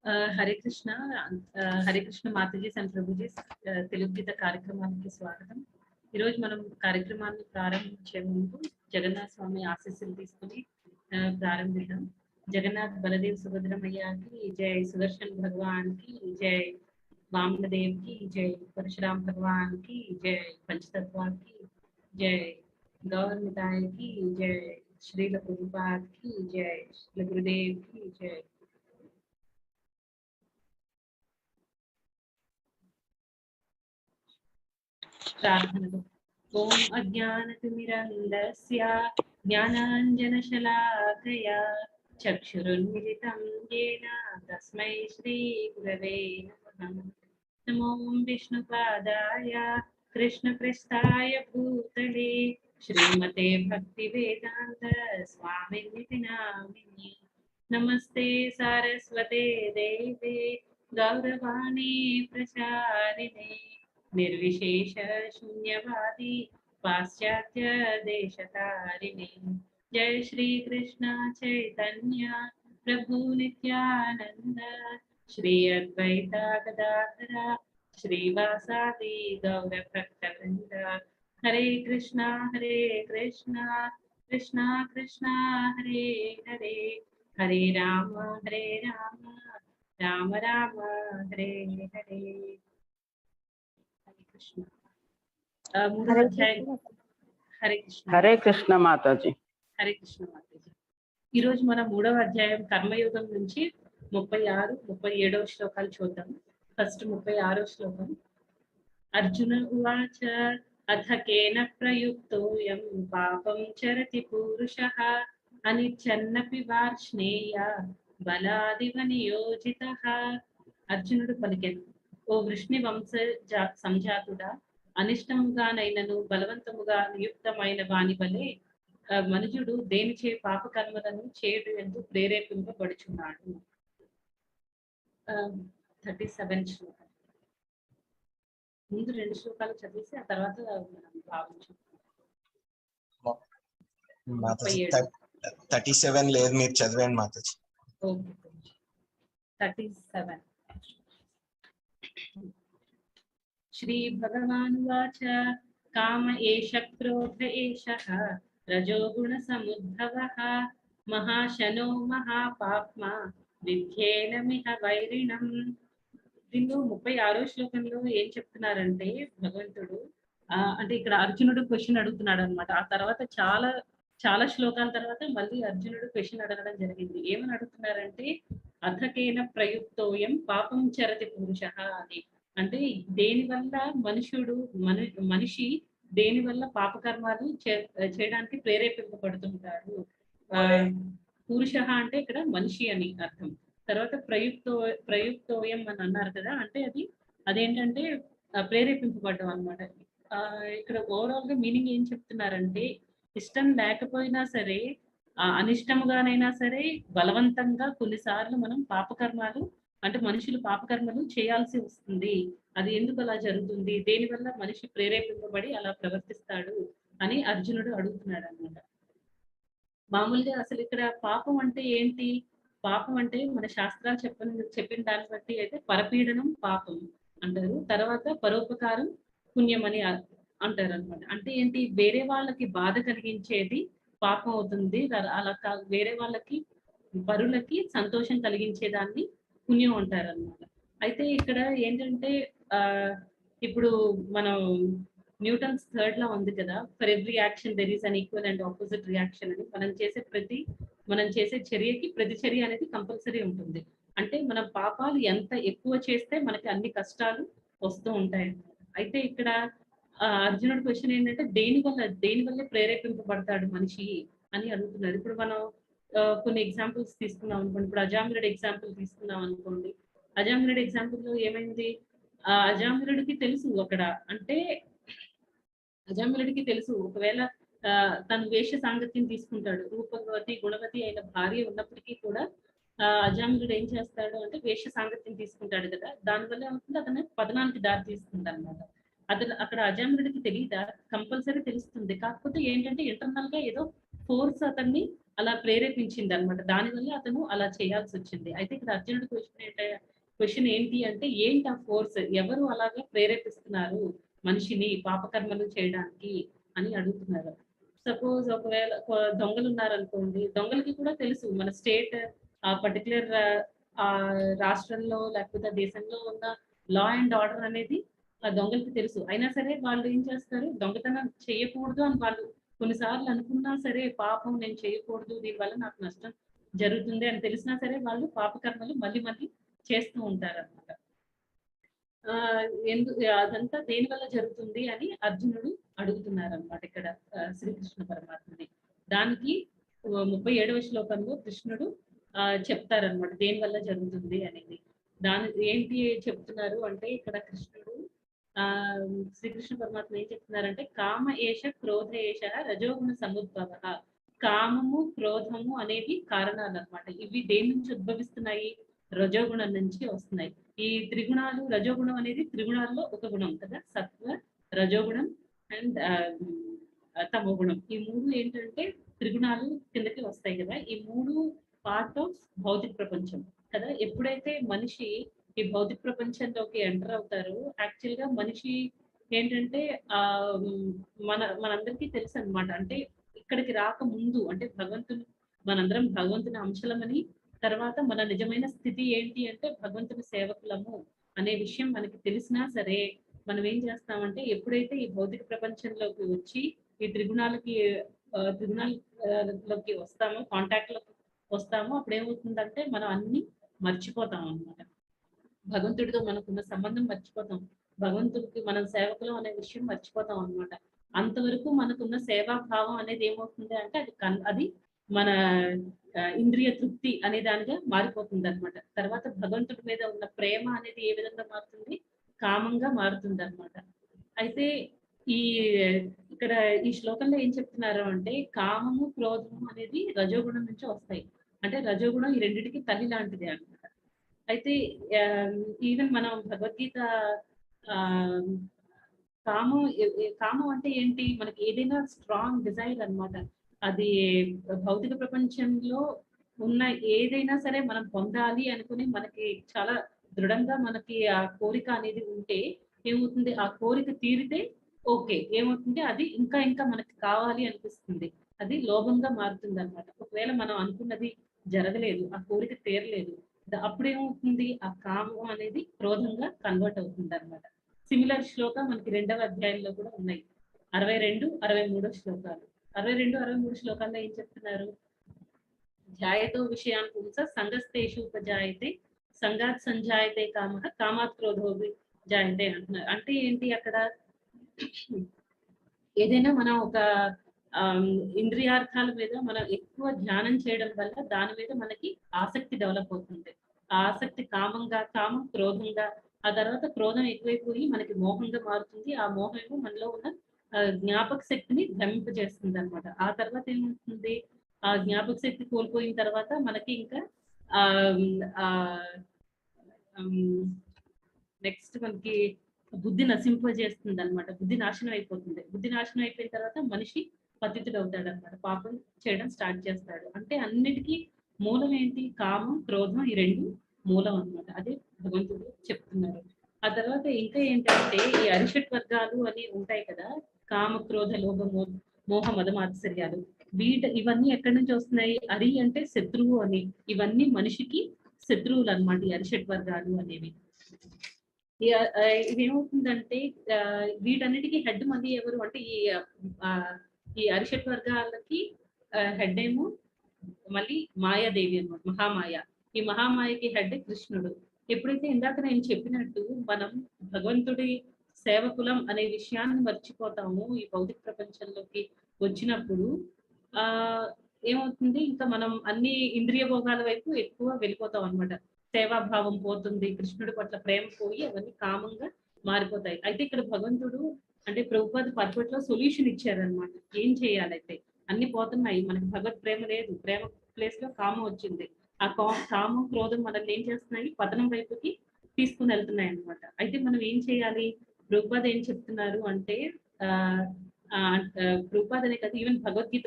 Hare Krishna. Hare Krishna Matajis and prabhujis Telugu గీత కార్యక్రమానికి స్వాగతం. ఈరోజు మనం కార్యక్రమాన్ని ప్రారంభించే ముందు జగన్నాథ స్వామి ఆశీస్సులు తీసుకుని ప్రారంభిద్దాం. జగన్నాథ్ బలదేవ్ సుభద్రమయ్యాకి జై, సుదర్శన్ భగవాన్ కి జై, వామనదేవ్ కి జై, పరశురామ్ భగవాన్ కి జై, పంచతత్వాకి జై, గౌరమితాయ కి జై, శ్రీల ప్రభుపాద్ కి జై, శ్రీల గురుదేవ్ కి జై. प्रार्थना। ओम अज्ञानतिमिरन्धस्य ज्ञानाञ्जनशलाकया चक्षुरुन्मिलितं येन तस्मै श्रीगुरवे नमः। नमो विष्णुपादाय कृष्णप्रेष्ठाय भूतले श्रीमते भक्तिवेदान्त स्वामिनिति नामिने। नमस्ते सारस्वते देवे गौरवाणी प्रचारिणे निर्विशेष शून्यवादी पाश्चात्य देशतारिणे। जय श्री कृष्ण चैतन्य प्रभु नित्यानंद श्री अद्वैता गदाधर श्रीवासादि गौर भक्तवृंद। हरे कृष्णा कृष्णा कृष्णा हरे हरे, हरे राम राम राम हरे हरे. హరే కృష్ణ మాతాజీ. హరే కృష్ణ మాతాజీ. ఈరోజు మన 3వ అధ్యాయం కర్మయోగం నుంచి 36, 37వ శ్లోకాలు చూద్దాం. ఫస్ట్ 36వ శ్లోకం. అర్జున ఉవాచ అథ కేన ప్రయుక్తోయం పాపం చరతి పురుషః అనిచ్చన్నపి వార్ష్ణేయ బలాదివ నియోజితః. అర్జునుడు పలికెను, ఓ వృష్ణి వంశ సంజాతుడా, అనిష్టముగానైనను బలవంతముగా నియుక్తమైన వాని వలె మనుజుడు దేనిచే పాపకర్మలను చేయడు ಎಂದು ప్రేరేపింపబడుచున్నాడు. 37 శ్లోకం. ముందు 2 శ్లోకాలు చదివేసి ఆ తర్వాత మాతాజీ 37 లేదు, మీరు చదివండి మాతాజీ. ఓకే. 37. श्री भगवानुवाच काम एष क्रोध एषः रजोगुण समुद्भवः महाशनो महापाप्मा విధ్యేనమిహ వైరిణం. దీనిలో 36వ శ్లోకంలో ఏం చెప్తున్నారంటే భగవంతుడు అంటే ఇక్కడ అర్జునుడు క్వశ్చన్ అడుగుతున్నాడు అనమాట. ఆ తర్వాత చాలా శ్లోకాల తర్వాత మళ్ళీ అర్జునుడు క్వశ్చన్ అడగడం జరిగింది. ఏమని అడుగుతున్నారంటే అథకేన ప్రయుక్తోయం పాపం చరతి పురుషః అని. అంటే దేని వల్ల మనిషి దేని వల్ల పాపకర్మాలు చేయడానికి ప్రేరేపింపబడుతుంటారు. పురుష అంటే ఇక్కడ మనిషి అని అర్థం. తర్వాత ప్రయుక్తోయం అని అన్నారు కదా, అంటే అదేంటంటే ప్రేరేపింపబడ్డం అనమాట. ఇక్కడ ఓవరాల్ గా మీనింగ్ ఏం చెప్తున్నారంటే ఇష్టం లేకపోయినా సరే, అనిష్టముగానైనా సరే బలవంతంగా కొన్నిసార్లు మనం పాపకర్మాలు అంటే మనుషులు పాపకర్మలు చేయాల్సి వస్తుంది. అది ఎందుకు అలా జరుగుతుంది, దేనివల్ల మనిషి ప్రేరేపింపబడి అలా ప్రవర్తిస్తాడు అని అర్జునుడు అడుగుతున్నాడు అన్నమాట. మామూలుగా అసలు ఇక్కడ పాపం అంటే ఏంటి? పాపం అంటే మన శాస్త్రాలు చెప్పిన దాన్ని బట్టి అయితే పరపీడనం పాపం అంటారు. తర్వాత పరోపకారం పుణ్యం అని అంటారు అనమాట. అంటే ఏంటి? వేరే వాళ్ళకి బాధ కలిగించేది పాపం అవుతుంది. అలా వేరే వాళ్ళకి పరులకి సంతోషం కలిగించేదాన్ని పుణ్యం అంటారు అనమాట. అయితే ఇక్కడ ఏంటంటే ఇప్పుడు మనం న్యూటన్స్ 3rd లా ఉంది కదా, for every action there is an equal and opposite reaction అని. మనం చేసే చర్యకి ప్రతిచర్య అనేది కంపల్సరీ ఉంటుంది. అంటే మనం పాపాలు ఎంత ఎక్కువ చేస్తే మనకి అన్ని కష్టాలు వస్తూ ఉంటాయి. అయితే ఇక్కడ అర్జునుడి క్వశ్చన్ ఏంటంటే దేని వల్ల ప్రేరేపింపబడతాడు మనిషి అని అడుగుతున్నారు. ఇప్పుడు మనం కొన్ని ఎగ్జాంపుల్స్ తీసుకున్నాం అనుకోండి. ఇప్పుడు అజామిలుడి ఎగ్జాంపుల్ తీసుకున్నాం అనుకోండి. అజామిలుడి ఎగ్జాంపుల్ లో ఏమైంది? అజామిలుడికి తెలుసు అక్కడ, అంటే అజామిలుడికి తెలుసు ఒకవేళ తను వేష్య సాంగత్యం తీసుకుంటాడు, రూపవతి గుణవతి అయిన భార్య ఉన్నప్పటికీ కూడా అజామిలుడు ఏం చేస్తాడు అంటే వేష్య సాంగత్యం తీసుకుంటాడు కదా, దానివల్ల ఏమవుతుంది అతను పతనానికి దారి తీస్తుంది అనమాట. అక్కడ అజామిలుడికి తెలియదా? కంపల్సరీ తెలుస్తుంది. కాకపోతే ఏంటంటే ఇంటర్నల్ గా ఏదో ఫోర్స్ అతన్ని అలా ప్రేరేపించింది అనమాట. దానివల్ల అతను అలా చేయాల్సి వచ్చింది. అయితే ఇక్కడ అర్జునుడి క్వశ్చన్ ఏంటి అంటే ఏంటి ఆ ఫోర్స్, ఎవరు అలాగా ప్రేరేపిస్తున్నారు మనిషిని పాపకర్మలు చేయడానికి అని అడుగుతున్నారు. సపోజ్ ఒకవేళ దొంగలు ఉన్నారనుకోండి, దొంగలకి కూడా తెలుసు మన స్టేట్ ఆ పర్టికులర్ ఆ రాష్ట్రంలో లేకపోతే దేశంలో ఉన్న లా అండ్ ఆర్డర్ అనేది ఆ దొంగలకి తెలుసు. అయినా సరే వాళ్ళు ఏం చేస్తారు, దొంగతనం చేయకూడదు అని వాళ్ళు కొన్నిసార్లు అనుకున్నా సరే, పాపం నేను చేయకూడదు, దీనివల్ల నాకు నష్టం జరుగుతుంది అని తెలిసినా సరే వాళ్ళు పాపకర్మలు మళ్ళీ మళ్ళీ చేస్తూ ఉంటారన్నమాట. అదంతా దేని వల్ల జరుగుతుంది అని అర్జునుడు అడుగుతున్నారన్నమాట ఇక్కడ శ్రీకృష్ణ పరమాత్మని. దానికి 37వ శ్లోకంలో కృష్ణుడు చెప్తారన్నమాట దేని వల్ల జరుగుతుంది అనేది. దాని ఏంటి చెప్తున్నారు అంటే ఇక్కడ కృష్ణుడు శ్రీకృష్ణ పరమాత్మ ఏం చెప్తున్నారంటే కామ ఏష క్రోధ ఏష రజోగుణ సముద్భవ. కామము క్రోధము అనేవి కారణాలు అన్నమాట. ఇవి దేని నుంచి ఉద్భవిస్తున్నాయి, రజోగుణం నుంచి వస్తున్నాయి. ఈ త్రిగుణాలు, రజోగుణం అనేది త్రిగుణాల్లో ఒక గుణం కదా, సత్వ రజోగుణం అండ్ తమోగుణం. ఈ మూడు ఏంటంటే త్రిగుణాలు కిందకి వస్తాయి కదా. ఈ మూడు పార్ట్ ఆఫ్ భౌతిక ప్రపంచం కదా. ఎప్పుడైతే మనిషి ఈ భౌతిక ప్రపంచంలోకి ఎంటర్ అవుతారో యాక్చువల్ గా మనిషి ఏంటంటే మనందరికీ తెలుసు అనమాట. అంటే ఇక్కడికి రాక ముందు అంటే మనందరం భగవంతుని అంశలమని, తర్వాత మన నిజమైన స్థితి ఏంటి అంటే భగవంతుని సేవకులము అనే విషయం మనకి తెలిసినా సరే మనం ఏం చేస్తామంటే ఎప్పుడైతే ఈ భౌతిక ప్రపంచంలోకి వచ్చి ఈ త్రిగుణాలలోకి వస్తామో, కాంటాక్ట్ లోకి వస్తామో, అప్పుడు ఏమవుతుందంటే మనం అన్ని మర్చిపోతాం అన్నమాట. భగవంతుడితో మనకున్న సంబంధం మర్చిపోతాం, భగవంతుడికి మనం సేవకులం అనే విషయం మర్చిపోతాం అన్నమాట. అంతవరకు మనకున్న సేవాభావం అనేది ఏమవుతుంది అంటే అది మన ఇంద్రియ తృప్తి అనే దానిగా మారిపోతుంది అనమాట. తర్వాత భగవంతుడి మీద ఉన్న ప్రేమ అనేది ఏ విధంగా మారుతుంది, కామంగా మారుతుంది అనమాట. అయితే ఇక్కడ ఈ శ్లోకంలో ఏం చెప్తున్నారు అంటే కామము క్రోధము అనేది రజోగుణం నుంచి వస్తాయి. అంటే రజోగుణం ఈ రెండింటికి తల్లి లాంటిది అనమాట. అయితే ఈవెన్ మనం భగవద్గీత కామం అంటే ఏంటి, మనకి ఏదైనా స్ట్రాంగ్ డిజైర్ అన్నమాట. అది భౌతిక ప్రపంచంలో ఉన్న ఏదైనా సరే మనం పొందాలి అనుకుని మనకి చాలా దృఢంగా మనకి ఆ కోరిక అనేది ఉంటే ఏమవుతుంది, ఆ కోరిక తీరితే ఓకే ఏమవుతుంది, అది ఇంకా ఇంకా మనకి కావాలి అనిపిస్తుంది, అది లోభంగా మారుతుంది అనమాట. ఒకవేళ మనం అనుకున్నది జరగలేదు, ఆ కోరిక తీరలేదు, అప్పుడేమవుతుంది, ఆ కామం అనేది క్రోధంగా కన్వర్ట్ అవుతుంది అనమాట. సిమిలర్ శ్లోక మనకి 2వ అధ్యాయంలో కూడా ఉన్నాయి. 62, 63 శ్లోకాలు. 62, 63 శ్లోకాల్లో ఏం చెప్తున్నారు, ధ్యాయతో విషయాన్ పుంస సంగస్తేషు ఉపజాయతే సంగాత్ సంజాయతే కామ కామాత్ క్రోధో జాయతే అంటున్నారు. అంటే ఏంటి, అక్కడ ఏదైనా మనం ఒక ఇంద్రియార్థాల మీద మనం ఎక్కువ ధ్యానం చేయడం వల్ల దాని మీద మనకి ఆసక్తి డెవలప్ అవుతుంది. ఆ ఆసక్తి కామం క్రోధంగా, ఆ తర్వాత క్రోధం ఎక్కువైపోయి మనకి మోహంగా మారుతుంది. ఆ మోహం మనలో ఉన్న జ్ఞాపక శక్తిని భ్రమింపజేస్తుంది అనమాట. ఆ తర్వాత ఏమవుతుంది, ఆ జ్ఞాపక శక్తి కోల్పోయిన తర్వాత మనకి ఇంకా నెక్స్ట్ మనకి బుద్ధి నశింపజేస్తుంది అనమాట. బుద్ధి నాశనం అయిపోతుంది. బుద్ధి నాశనం అయిపోయిన తర్వాత మనిషి పతితుడు అవుతాడు అనమాట, పాపం చేయడం స్టార్ట్ చేస్తాడు. అంటే అన్నిటికీ మూలం ఏంటి, కామం క్రోధం, ఈ రెండు మూలం అనమాట. అదే భగవంతుడు చెప్తున్నారు. ఆ తర్వాత ఇంకా ఏంటంటే ఈ అరిషట్ వర్గాలు అని ఉంటాయి కదా, కామ క్రోధ లోభ మోహ మద మాత్సర్యాలు. ఇవన్నీ ఎక్కడి నుంచి వస్తున్నాయి, అరి అంటే శత్రువు అని, ఇవన్నీ మనిషికి శత్రువులు అనమాట ఈ అరిషట్ వర్గాలు అనేవి. ఇదేమవుతుందంటే వీటన్నిటికీ హెడ్ మళ్ళీ ఎవరు అంటే ఈ అరిషట్ వర్గాలకి హెడ్ ఏమో మళ్ళీ మాయాదేవి అన్నమాట, మహామాయ. ఈ మహామాయకి హెడ్ కృష్ణుడు. ఎప్పుడైతే ఇందాక నేను చెప్పినట్టు మనం భగవంతుడి సేవకులం అనే విషయాన్ని మర్చిపోతాము ఈ భౌతిక ప్రపంచంలోకి వచ్చినప్పుడు, ఏమవుతుంది, ఇంకా మనం అన్ని ఇంద్రియ భోగాల వైపు ఎక్కువ వెళ్ళిపోతాం అనమాట. సేవాభావం పోతుంది, కృష్ణుడి పట్ల ప్రేమ పోయి అవన్నీ కామంగా మారిపోతాయి. అయితే ఇక్కడ భగవంతుడు అంటే ప్రభుపాద పర్పట్లో సొల్యూషన్ ఇచ్చారనమాట. ఏం చేయాలైతే అన్ని పోతున్నాయి, మనకి భగవత్ ప్రేమ లేదు, ప్రేమ ప్లేస్ లో కామం వచ్చింది. ఆ కామం క్రోధం మనల్ని ఏం చేస్తున్నాయి, పతనం వైపుకి తీసుకుని వెళ్తున్నాయి అనమాట. అయితే మనం ఏం చేయాలి, ప్రభుపాద ఏం చెప్తున్నారు అంటే రూపాదనే కదా, ఈవెన్ భగవద్గీత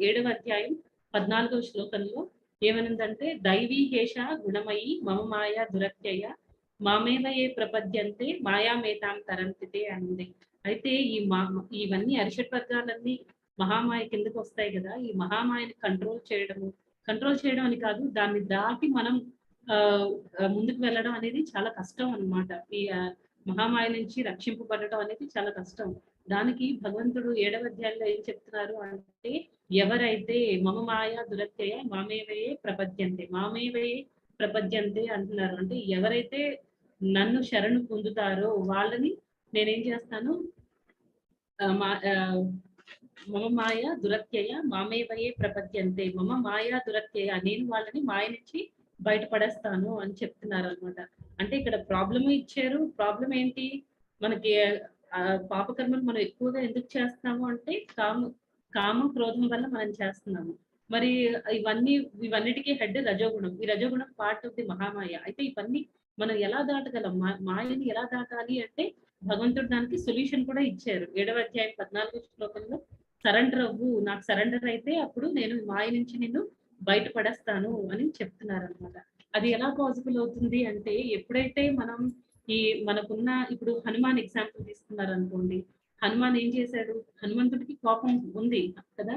7వ అధ్యాయం 14వ శ్లోకంలో ఏమనుందంటే దైవీ హేష గుణమయి మమ మాయా దురత్యయ మామేవ ఏ ప్రపద్యంతే మాయామేతాం తరంతితే అంది. అయితే ఇవన్నీ అరిషట్ వర్గాలన్నీ మహామాయ కిందకు వస్తాయి కదా. ఈ మహామాయని కంట్రోల్ చేయడం అని కాదు, దాన్ని దాటి మనం ముందుకు వెళ్ళడం అనేది చాలా కష్టం అన్నమాట. ఈ మహామాయ నుంచి రక్షింపబడటం అనేది చాలా కష్టం. దానికి భగవంతుడు 7వ అధ్యాయంలో ఏం చెప్తున్నారు అంటే, ఎవరైతే మమ మాయా దురత్యయ మామేవయే ప్రపద్యంతే అంటున్నారు. అంటే ఎవరైతే నన్ను శరణు పొందుతారో వాళ్ళని నేనేం చేస్తాను, మమ మాయ దురత్యయ మామేవయే ప్రపద్యంతే, మమ మాయా దురత్యయ, నేను వాళ్ళని మాయ నుంచి బయటపడేస్తాను అని చెప్తున్నారు అనమాట. అంటే ఇక్కడ ప్రాబ్లమ్ ఇచ్చారు. ప్రాబ్లం ఏంటి, మనకి పాపకర్మలు మనం ఎక్కువగా ఎందుకు చేస్తాము అంటే కామ క్రోధం వల్ల మనం చేస్తున్నాము. మరి ఇవన్నిటికీ హెడ్ రజోగుణం. ఈ రజోగుణం పార్ట్ ఆఫ్ ది మహామాయ. అయితే ఇవన్నీ మనం ఎలా దాటగలం, మాయని ఎలా దాటాలి అంటే భగవంతుడు దానికి సొల్యూషన్ కూడా ఇచ్చారు. 7వ అధ్యాయం 14వ శ్లోకంలో సరెండర్ అవ్వు, నాకు సరెండర్ అయితే అప్పుడు నేను మాయ నుంచి నిన్ను బయటపడేస్తాను అని చెప్తున్నారు అనమాట. అది ఎలా పాసిబుల్ అవుతుంది అంటే, ఎప్పుడైతే మనం మనకున్న ఇప్పుడు హనుమాన్ ఎగ్జాంపుల్ తీసుకున్నారు అనుకోండి. హనుమాన్ ఏం చేశాడు, హనుమంతుడికి కోపం ఉంది కదా.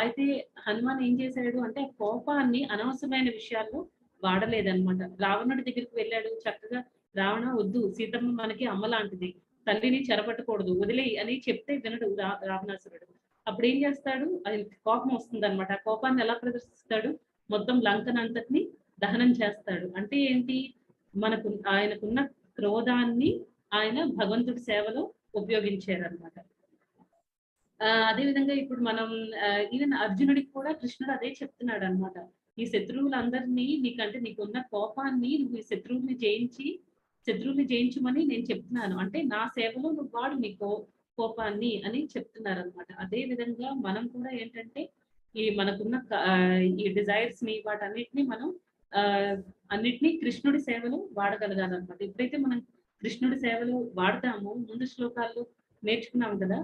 అయితే హనుమాన్ ఏం చేశాడు అంటే ఆ కోపాన్ని అనవసరమైన విషయాల్లో వాడలేదన్నమాట. రావణుడి దగ్గరికి వెళ్ళాడు, చక్కగా రావణ వద్దు, సీతమ్మ మనకి అమ్మ లాంటిది, తల్లిని చెరపట్టకూడదు, వదిలేయి అని చెప్తే వినడు రావణాసురుడు. అప్పుడు ఏం చేస్తాడు, అది కోపం వస్తుంది అనమాట. ఆ కోపాన్ని ఎలా ప్రదర్శిస్తాడు, మొత్తం లంకనంతటిని దహనం చేస్తాడు. అంటే ఏంటి, ఆయనకున్న క్రోధాన్ని ఆయన భగవంతుడి సేవలో ఉపయోగించారు అనమాట. అదేవిధంగా ఇప్పుడు మనం ఈవెన్ అర్జునుడికి కూడా కృష్ణుడు అదే చెప్తున్నాడు అనమాట. ఈ శత్రువులందరినీ నీకున్న కోపాన్ని నువ్వు ఈ శత్రువుల్ని జయించమని నేను చెప్తున్నాను. అంటే నా సేవలో నువ్వు వాడు నీ కోపాన్ని అని చెప్తున్నారు అనమాట. అదే విధంగా మనం కూడా ఏంటంటే మనకున్న ఈ డిజైర్స్ ని వాటన్నిటిని మనం అన్నిటినీ కృష్ణుడి సేవలో వాడగలగాలన్నమాట. ఎప్పుడైతే మనం కృష్ణుడి సేవలో వాడతామో, ముందు శ్లోకాల్లో నేర్చుకున్నాం కదా,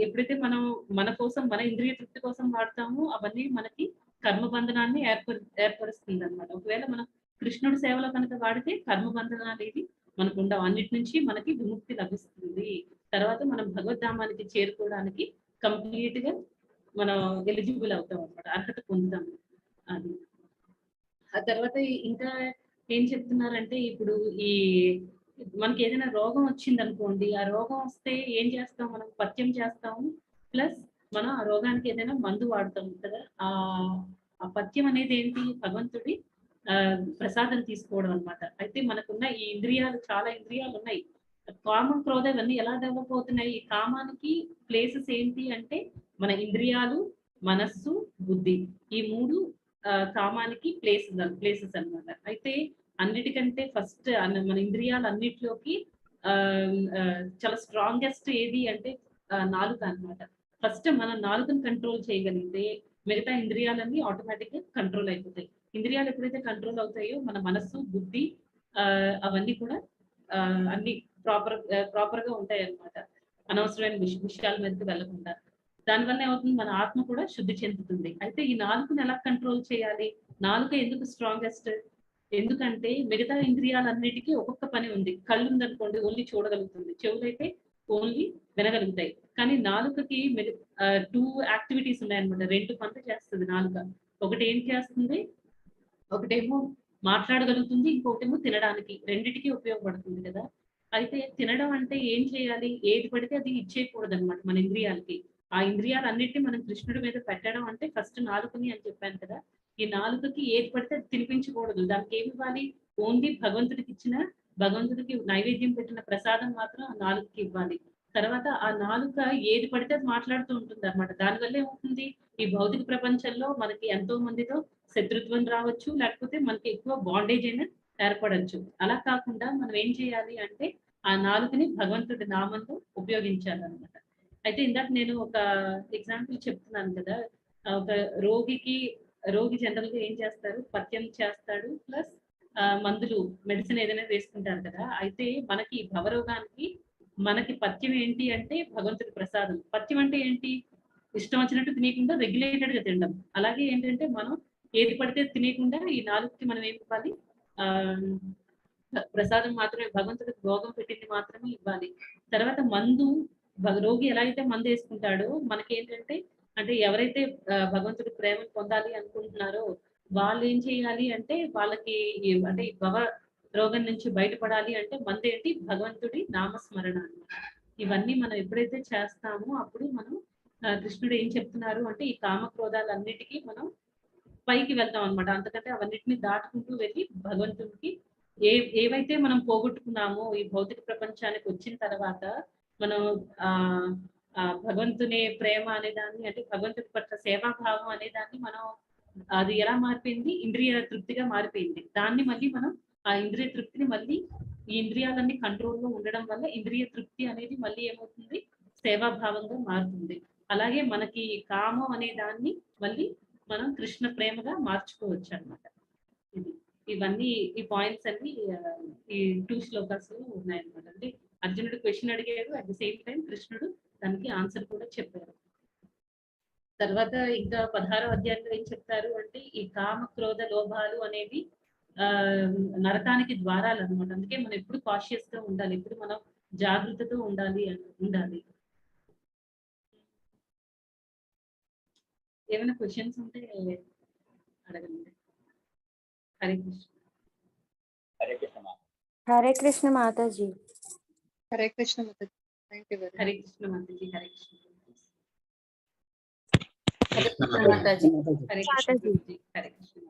ఎప్పుడైతే మనం మన కోసం, మన ఇంద్రియ తృప్తి కోసం వాడతామో అవన్నీ మనకి కర్మబంధనాన్ని ఏర్పరుస్తుంది అనమాట. ఒకవేళ మనం కృష్ణుడి సేవలో కనుక వాడితే కర్మబంధన అనేది మనకు ఉండవు, అన్నిటి నుంచి మనకి విముక్తి లభిస్తుంది. తర్వాత మనం భగవద్ధామానికి చేరుకోవడానికి కంప్లీట్ గా మనం ఎలిజిబుల్ అవుతాం అనమాట, అర్హత పొందుతాం. అది ఆ తర్వాత ఇంకా ఏం చెప్తున్నారంటే, ఇప్పుడు మనకి ఏదైనా రోగం వచ్చింది అనుకోండి, ఆ రోగం వస్తే ఏం చేస్తాం, మనం పథ్యం చేస్తాము, ప్లస్ మనం ఆ రోగానికి ఏదైనా మందు వాడతాం కదా. ఆ పథ్యం అనేది ఏంటి, భగవంతుడి ప్రసాదం తీసుకోవడం అనమాట. అయితే మనకున్న ఈ చాలా ఇంద్రియాలు ఉన్నాయి. కామం, క్రోధం ఇవన్నీ ఎలా డెవలప్ అవుతున్నాయి, ఈ కామానికి ప్లేసెస్ ఏంటి అంటే మన ఇంద్రియాలు, మనస్సు, బుద్ధి, ఈ 3 కామానికి ప్లేసెస్ అన్నమాట. అయితే అన్నిటికంటే ఫస్ట్ మన ఇంద్రియాలు అన్నిటిలోకి చాలా స్ట్రాంగెస్ట్ ఏది అంటే నాలుక అన్నమాట. ఫస్ట్ మనం నాలుకను కంట్రోల్ చేయగలిగితే మిగతా ఇంద్రియాలన్నీ ఆటోమేటిక్ గా కంట్రోల్ అయిపోతాయి. ఇంద్రియాలు ఎప్పుడైతే కంట్రోల్ అవుతాయో మన మనస్సు, బుద్ధి అవన్నీ కూడా అన్ని ప్రాపర్ గా ఉంటాయి అన్నమాట. అనవసరమైన విషయాల మీదకి వెళ్ళకుండా. దానివల్ల ఏమవుతుంది, మన ఆత్మ కూడా శుద్ధి చెందుతుంది. అయితే ఈ నాలుకను ఎలా కంట్రోల్ చేయాలి, నాలుక ఎందుకు స్ట్రాంగెస్ట్, ఎందుకంటే మిగతా ఇంద్రియాలన్నిటికీ ఒక్కొక్క పని ఉంది. కళ్ళు ఉందనుకోండి, ఓన్లీ చూడగలుగుతుంది. చెవులైతే ఓన్లీ వినగలుగుతాయి. కానీ నాలుకకి 2 యాక్టివిటీస్ ఉన్నాయన్నమాట. 2 పనులు చేస్తుంది నాలుక. ఒకటి ఏం చేస్తుంది, ఒకటేమో మాట్లాడగలుగుతుంది, ఇంకొకటేమో తినడానికి. రెండిటికి ఉపయోగపడుతుంది కదా. అయితే తినడం అంటే ఏం చేయాలి, ఏది పడితే అది ఇచ్చేయకూడదు అనమాట మన ఇంద్రియాలకి. ఆ ఇంద్రియాలన్నిటిని మనం కృష్ణుడి మీద పెట్టడం అంటే ఫస్ట్ నాలుకని అని చెప్పాను కదా. ఈ నాలుకకి ఏది పడితే అది తినిపించకూడదు. దానికి ఏమి ఇవ్వాలి, ఓన్లీ భగవంతుడికి నైవేద్యం పెట్టిన ప్రసాదం మాత్రం ఆ నాలుకకి ఇవ్వాలి. తర్వాత ఆ నాలుక ఏది పడితే అది మాట్లాడుతూ ఉంటుంది అనమాట. దానివల్ల ఏమవుతుంది, ఈ భౌతిక ప్రపంచంలో మనకి ఎంతో మందితో శత్రుత్వం రావచ్చు, లేకపోతే మనకి ఎక్కువ బాండేజ్ అయినా ఏర్పడచ్చు. అలా కాకుండా మనం ఏం చేయాలి అంటే ఆ నాలుకని భగవంతుడి నామంలో ఉపయోగించాలన్నమాట. అయితే ఇందాక నేను ఒక ఎగ్జాంపుల్ చెప్తున్నాను కదా, ఒక రోగి జనరల్ గా ఏం చేస్తారు, పథ్యం చేస్తాడు, ప్లస్ మందులు, మెడిసిన్ ఏదైనా వేసుకుంటారు కదా. అయితే మనకి భవరోగానికి మనకి పథ్యం ఏంటి అంటే భగవంతుడి ప్రసాదం. పథ్యం అంటే ఏంటి? ఇష్టం వచ్చినట్టు తినేయకుండా రెగ్యులేటెడ్ గా తినడం. అలాగే ఏంటంటే మనం ఏది పడితే తినేయకుండా ఈ నాలుగుకి మనం ఏం ఇవ్వాలి? ఆ ప్రసాదం మాత్రమే, భగవంతుడికి భోగం పెట్టింది మాత్రమే ఇవ్వాలి. తర్వాత మందు రోగి ఎలా అయితే మందు వేసుకుంటాడో మనకేంటంటే అంటే ఎవరైతే భగవంతుడి ప్రేమను పొందాలి అనుకుంటున్నారో వాళ్ళు ఏం చేయాలి అంటే వాళ్ళకి అంటే ఈ భవ రోగం నుంచి బయటపడాలి అంటే మందు ఏంటి? భగవంతుడి నామస్మరణ అన్నమాట. ఇవన్నీ మనం ఎప్పుడైతే చేస్తామో అప్పుడు మనం కృష్ణుడు ఏం చెప్తున్నారు అంటే ఈ కామక్రోధాలన్నిటికీ మనం పైకి వెళ్తాం అనమాట. అంతకంటే అవన్నిటిని దాటుకుంటూ వెళ్ళి భగవంతుడికి ఏవైతే మనం పోగొట్టుకున్నామో ఈ భౌతిక ప్రపంచానికి వచ్చిన తర్వాత మనం ఆ ఆ భగవంతుని ప్రేమ అనే దాన్ని అంటే భగవంతుడి పట్ల సేవాభావం అనే దాన్ని మనం అది ఎలా మారిపోయింది? ఇంద్రియ తృప్తిగా మారిపోయింది. దాన్ని మళ్ళీ మనం ఆ ఇంద్రియ తృప్తిని మళ్ళీ ఈ ఇంద్రియాలన్నీ కంట్రోల్లో ఉండడం వల్ల ఇంద్రియ తృప్తి అనేది మళ్ళీ ఏమవుతుంది? సేవాభావంగా మారుతుంది. అలాగే మనకి కామం అనే దాన్ని మళ్ళీ మనం కృష్ణ ప్రేమగా మార్చుకోవచ్చు అన్నమాట. ఇవన్నీ ఈ పాయింట్స్ అన్ని ఈ 2 శ్లోకాస్ లో ఉన్నాయన్నమాట. అంటే అర్జునుడు క్వశ్చన్ అడిగాడు, అట్ ది సేమ్ టైం కృష్ణుడు దానికి ఆన్సర్ కూడా చెప్పారు. తర్వాత ఇంకా 16వ అధ్యాయంలో ఏం చెప్తారు అంటే ఈ కామ క్రోధ లోభాలు అనేవి నరకానికి ద్వారాలు అన్నమాట. అందుకే మనం ఎప్పుడు కాషియస్ గా ఉండాలి, ఎప్పుడు మనం జాగ్రత్తతో ఉండాలి. ఏమైనా క్వశ్చన్స్ ఉంటే అడగండి. హరే కృష్ణ. హరే కృష్ణ మాత. Hare Krishna Mataji. Hare Krishna Mataji. Thank you very Hare Krishna Mataji. Hare Krishna. Hare Krishna Mataji. Hare Krishna. Hare Krishna.